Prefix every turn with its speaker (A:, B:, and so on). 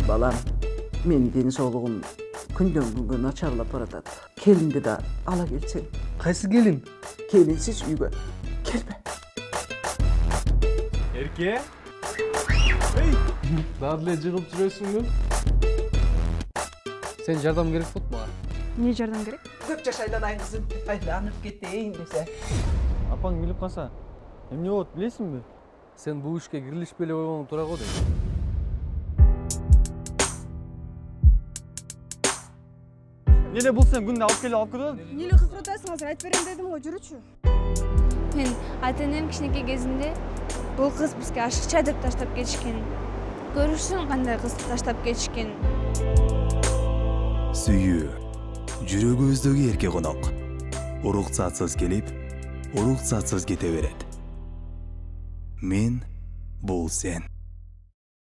A: Balam, men densoğluğum күндөн күнгө начарлап баратат. Келинди да ала келсең.
B: Кайсы келин?
A: Келинсиz үйгө келбе.
B: Эрке? Эй, дагы эле жыгып жүрөсүңбү? Сен жардам керек болуп мага.
C: Не жардам керек?
A: Көп жашайланайын кызым, айланып кетейин десе.
B: Апаң билип калса, эмне болот билесиңби? Сен бул ишке кирилишпей эле койгоң туура го дейм. Неде булсаң күндө алып келип алып кетет?
C: Неге кыкыртасың? Азыр айтып берем дедим го, жүрүчү.
D: Мен ата-энем кичинекей кезинде бул кыз бизге ашыкча деп таштап кетишкен. Көрүшсүң кандай кыз таштап кетишкен.
E: Сүйүү, жүрөгүбүздөгү эрке конок. Уруксатсыз келип, уруксатсыз кете берет. Мен бул сен.